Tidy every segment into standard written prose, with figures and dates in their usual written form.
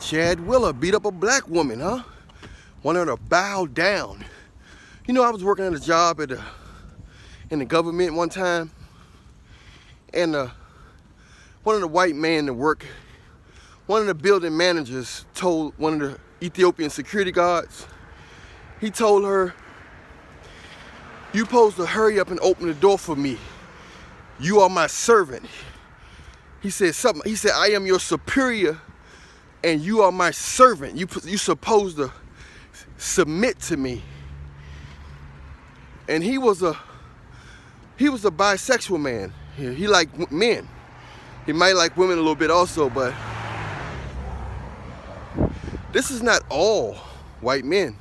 Chad Willer beat up a black woman, huh? Wanted her to bow down. You know, I was working at a job in the government one time, and one of the white men that work, one of the building managers told one of the Ethiopian security guards, he told her, "You supposed to hurry up and open the door for me. You are my servant." He said something. He said, "I am your superior and you are my servant. You supposed to submit to me." And he was a bisexual man. He liked men. He might like women a little bit also, but this is not all white men.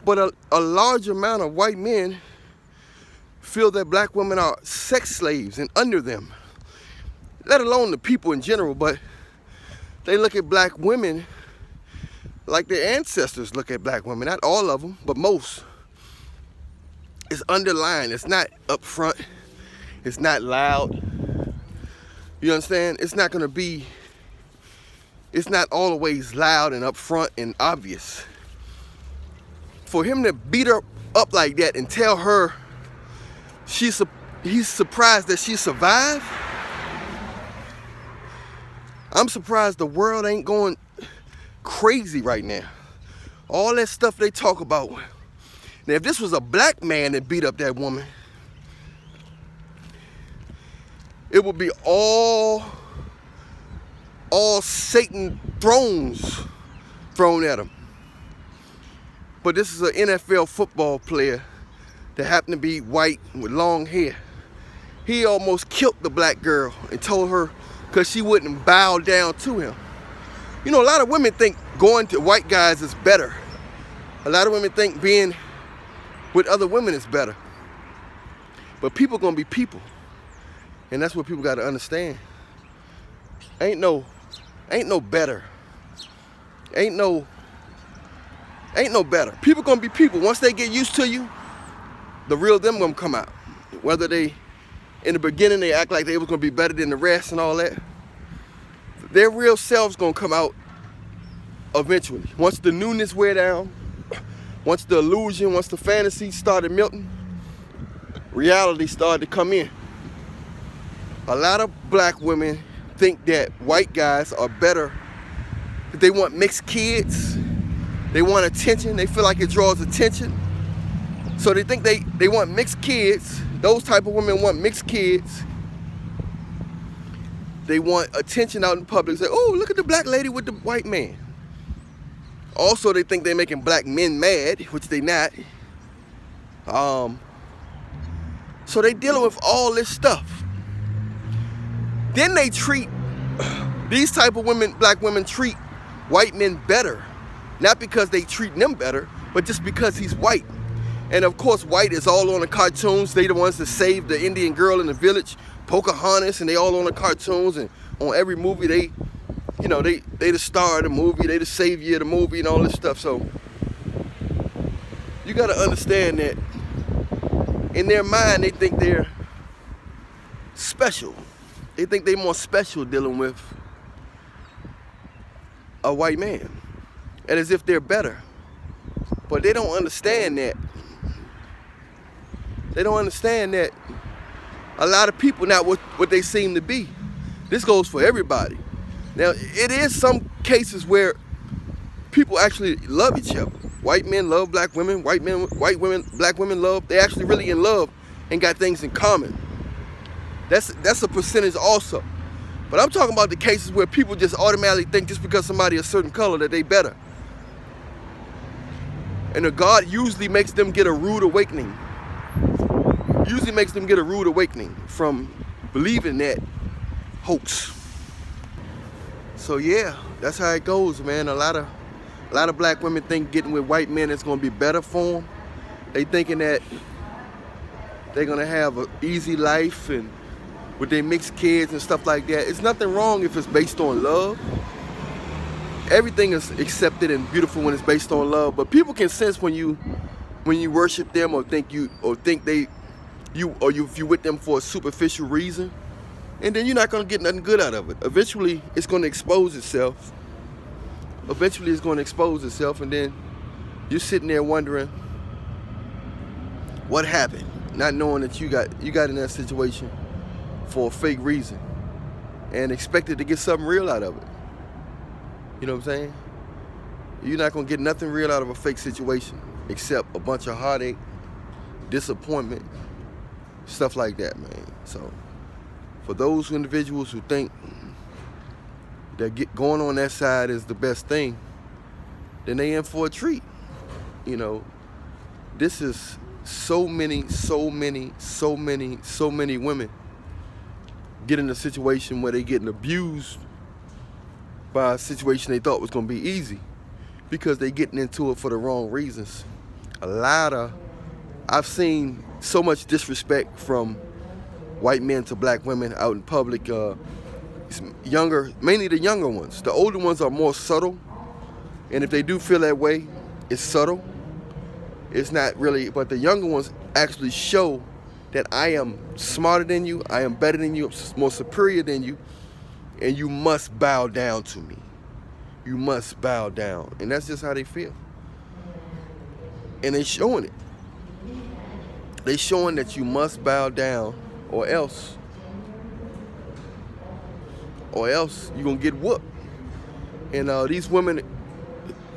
But a large amount of white men feel that black women are sex slaves and under them, let alone the people in general, but they look at black women like their ancestors look at black women. Not all of them, but most. It's underlined. It's not up front. It's not loud. You understand? It's not always loud and up front and obvious. For him to beat her up like that and tell her he's surprised that she survived, I'm surprised the world ain't going crazy right now. All that stuff they talk about. Now, if this was a black man that beat up that woman, it would be all Satan thrones thrown at him. But this is an NFL football player that happened to be white with long hair. He almost killed the black girl and told her because she wouldn't bow down to him. You know, a lot of women think going to white guys is better. A lot of women think being with other women is better. But people gonna be people. And that's what people gotta understand. Ain't no better. Ain't no better. People gonna be people. Once they get used to you, the real them gonna come out. Whether they, in the beginning, they act like they was gonna be better than the rest and all that, their real selves gonna come out eventually. Once the newness wear down, once the illusion, once the fantasy started melting, reality started to come in. A lot of black women think that white guys are better. They want mixed kids. They want attention. They feel like it draws attention. So they think they want mixed kids. Those type of women want mixed kids. They want attention out in public. Say, "Oh, look at the black lady with the white man." Also, they think they're making black men mad, which they not. So they dealing with all this stuff. Then they treat, these type of women, black women treat white men better. Not because they treat them better, but just because he's white. And of course, white is all on the cartoons. They the ones that saved the Indian girl in the village, Pocahontas, and they all on the cartoons, and on every movie they the star of the movie, they the savior of the movie and all this stuff. So you gotta understand that in their mind they think they're special. They think they're more special dealing with a white man, and as if they're better. But they don't understand that. They don't understand that a lot of people not what they seem to be. This goes for everybody. Now, it is some cases where people actually love each other. White men love black women, white women, black women love. They actually really in love and got things in common. That's a percentage also. But I'm talking about the cases where people just automatically think just because somebody a certain color that they better. And the God usually makes them get a rude awakening. Usually makes them get a rude awakening from believing that hoax. So yeah, that's how it goes, man. A lot of black women think getting with white men is gonna be better for them. They thinking that they're gonna have an easy life and with their mixed kids and stuff like that. It's nothing wrong if it's based on love. Everything is accepted and beautiful when it's based on love. But people can sense when you worship them or think if you with them for a superficial reason. And then you're not gonna get nothing good out of it. Eventually, it's gonna expose itself. eventually it's going to expose itself, and then you're sitting there wondering what happened, not knowing that you got in that situation for a fake reason and expected to get something real out of it. You know what I'm saying? You're not going to get nothing real out of a fake situation except a bunch of heartache, disappointment, stuff like that, man. So for those individuals who think that going on that side is the best thing, then they in for a treat. You know, this is so many women get in a situation where they getting abused by a situation they thought was going to be easy because they getting into it for the wrong reasons. I've seen so much disrespect from white men to black women out in public. It's younger, mainly the younger ones. The older ones are more subtle, and if they do feel that way, it's subtle. It's not really, but the younger ones actually show that I am smarter than you, I am better than you, more superior than you, and you must bow down to me. You must bow down. And that's just how they feel. And they showing it. They showing that you must bow down or else you're going to get whooped. And these women,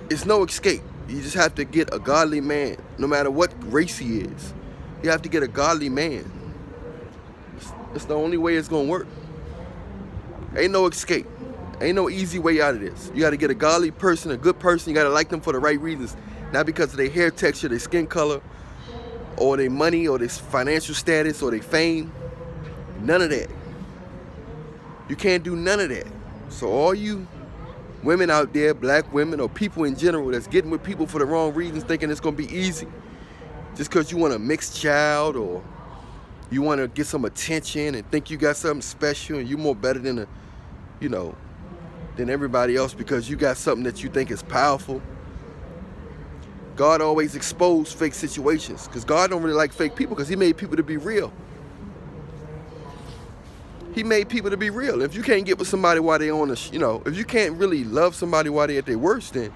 it's no escape. You just have to get a godly man, no matter what race he is. You have to get a godly man. It's the only way it's going to work. Ain't no escape. Ain't no easy way out of this. You got to get a godly person, a good person. You got to like them for the right reasons. Not because of their hair texture, their skin color, or their money, or their financial status, or their fame. None of that. You can't do none of that. So all you women out there, black women, or people in general that's getting with people for the wrong reasons, thinking it's going to be easy, just because you want a mixed child, or you want to get some attention and think you got something special and you're more better than than everybody else because you got something that you think is powerful. God always exposed fake situations because God don't really like fake people because he made people to be real. He made people to be real. If you can't get with somebody while they on if you can't really love somebody while they at their worst, then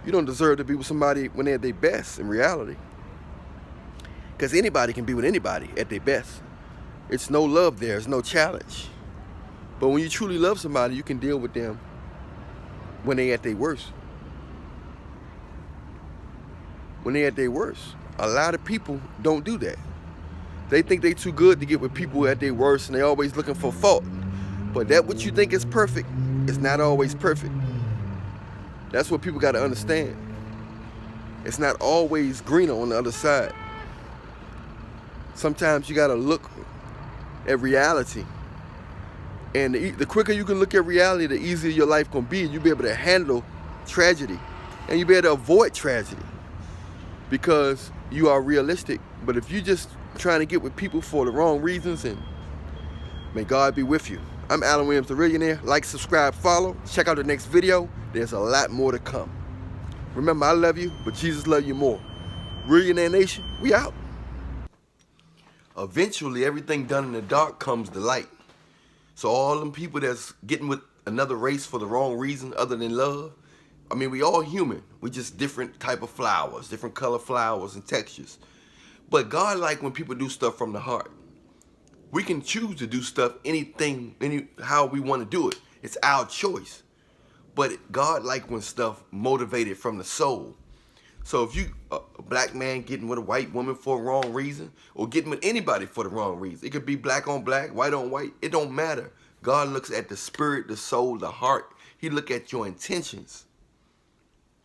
you don't deserve to be with somebody when they're at their best in reality. Because anybody can be with anybody at their best. It's no love there. It's no challenge. But when you truly love somebody, you can deal with them when they at their worst. When they at their worst. A lot of people don't do that. They think they too good to get with people at their worst, and they always looking for fault. But that what you think is perfect is not always perfect. That's what people got to understand. It's not always greener on the other side. Sometimes you got to look at reality. And the quicker you can look at reality, the easier your life gonna be. You'll be able to handle tragedy. And you'll be able to avoid tragedy. Because you are realistic. But if you just trying to get with people for the wrong reasons, and may God be with you. I'm Allan Williams, the Reallionaire. Like, subscribe, follow. Check out the next video. There's a lot more to come. Remember, I love you, but Jesus loves you more. Reallionaire Nation, we out. Eventually, everything done in the dark comes to light. So all them people that's getting with another race for the wrong reason other than love, I mean, we all human. We just different type of flowers, different color flowers and textures. But God like when people do stuff from the heart. We can choose to do stuff how we want to do it. It's our choice. But God like when stuff motivated from the soul. So if you a black man getting with a white woman for a wrong reason, or getting with anybody for the wrong reason, it could be black on black, white on white, it don't matter. God looks at the spirit, the soul, the heart. He look at your intentions.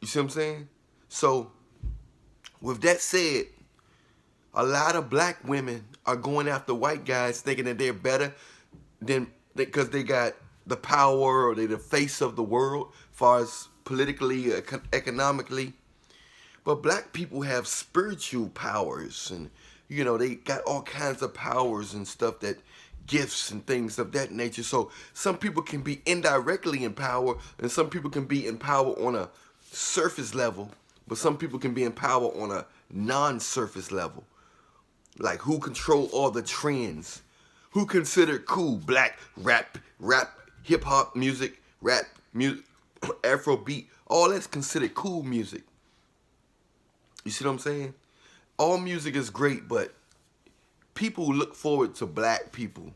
You see what I'm saying? So with that said, a lot of black women are going after white guys thinking that they're better than because they got the power or they're the face of the world as far as politically, economically. But black people have spiritual powers, and they got all kinds of powers and stuff, that gifts and things of that nature. So some people can be indirectly in power, and some people can be in power on a surface level, but some people can be in power on a non-surface level. Like who control all the trends, who considered cool, black, rap, hip-hop music, rap music, Afrobeat, all that's considered cool music. You see what I'm saying? All music is great, but people look forward to black people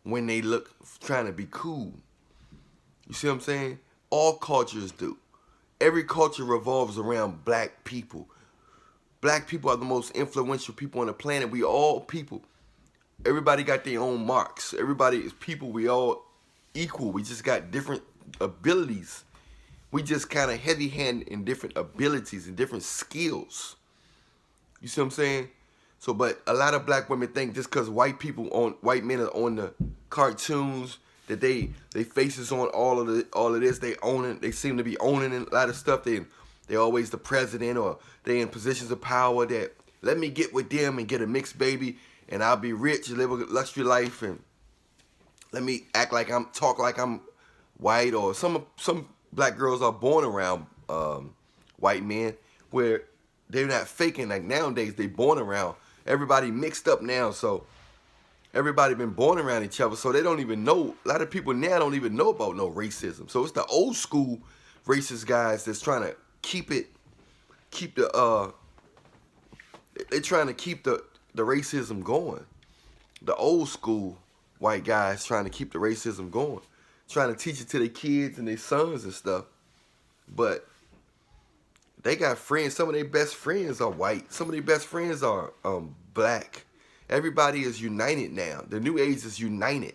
when they look trying to be cool. You see what I'm saying? All cultures do. Every culture revolves around black people. Black people are the most influential people on the planet. We all people. Everybody got their own marks. Everybody is people. We all equal. We just got different abilities. We just kind of heavy-handed in different abilities and different skills. You see what I'm saying? So, but a lot of black women think just because white men are on the cartoons that they faces on all of this, they own it. They seem to be owning a lot of stuff. They're always the president or they in positions of power that let me get with them and get a mixed baby and I'll be rich, live a luxury life, and let me talk like I'm white. Or some black girls are born around white men where they're not faking. Like nowadays, they born around everybody mixed up now. So everybody been born around each other, so they don't even know. A lot of people now don't even know about no racism. So it's the old school racist guys that's trying to they're trying to keep the racism going. The old school white guys trying to keep the racism going, trying to teach it to their kids and their sons and stuff. But they got friends. Some of their best friends are white. Some of their best friends are black. Everybody is united now. The new age is united.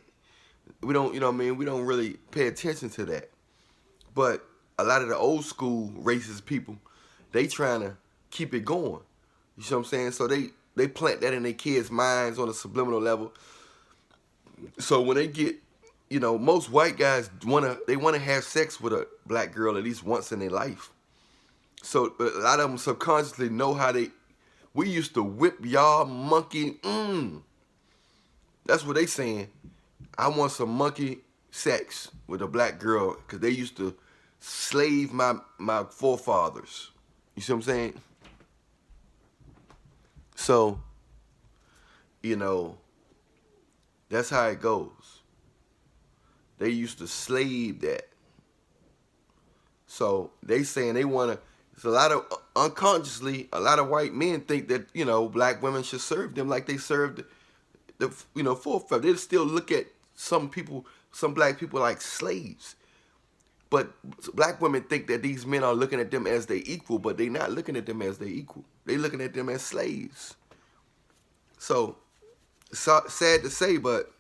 We don't, you know what I mean? We don't really pay attention to that. But a lot of the old school racist people, they trying to keep it going. You see what I'm saying? So they plant that in their kids' minds on a subliminal level. So when they get, most white guys wanna have sex with a black girl at least once in their life. So but a lot of them subconsciously know how we used to whip y'all monkey. That's what they saying. I want some monkey sex with a black girl because they used to slave my forefathers. You see what I'm saying? So, that's how it goes. They used to slave that. So they saying they want to. It's a lot of unconsciously. A lot of white men think that black women should serve them like they served the forefathers. They still look at some black people like slaves. But black women think that these men are looking at them as they equal, but they're not looking at them as they equal. They're looking at them as slaves. So, sad to say, but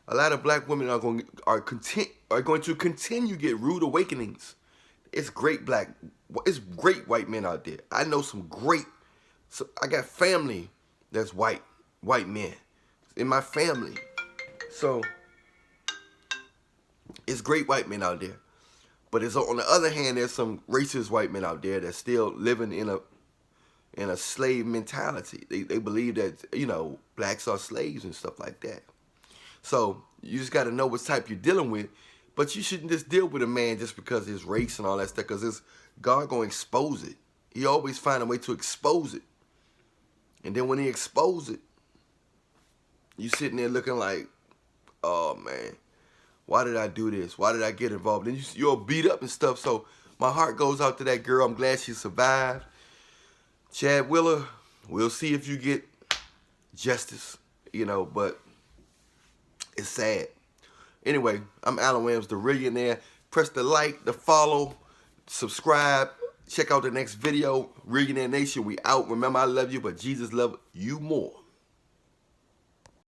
a lot of black women are going to continue to get rude awakenings. It's great white men out there. I know I got family that's white men in my family. So, it's great white men out there. But on the other hand, there's some racist white men out there that's still living in a slave mentality. They believe that, blacks are slaves and stuff like that. So you just got to know what type you're dealing with. But you shouldn't just deal with a man just because of his race and all that stuff, because God going to expose it. He always find a way to expose it. And then when he expose it, you sitting there looking like, oh, man. Why did I do this? Why did I get involved? And you're beat up and stuff. So my heart goes out to that girl. I'm glad she survived. Chad Willer, we'll see if you get justice, but it's sad. Anyway, I'm Allan Williams, the Reallionaire. Press the like, the follow, subscribe. Check out the next video. Reallionaire Nation, we out. Remember, I love you, but Jesus loves you more.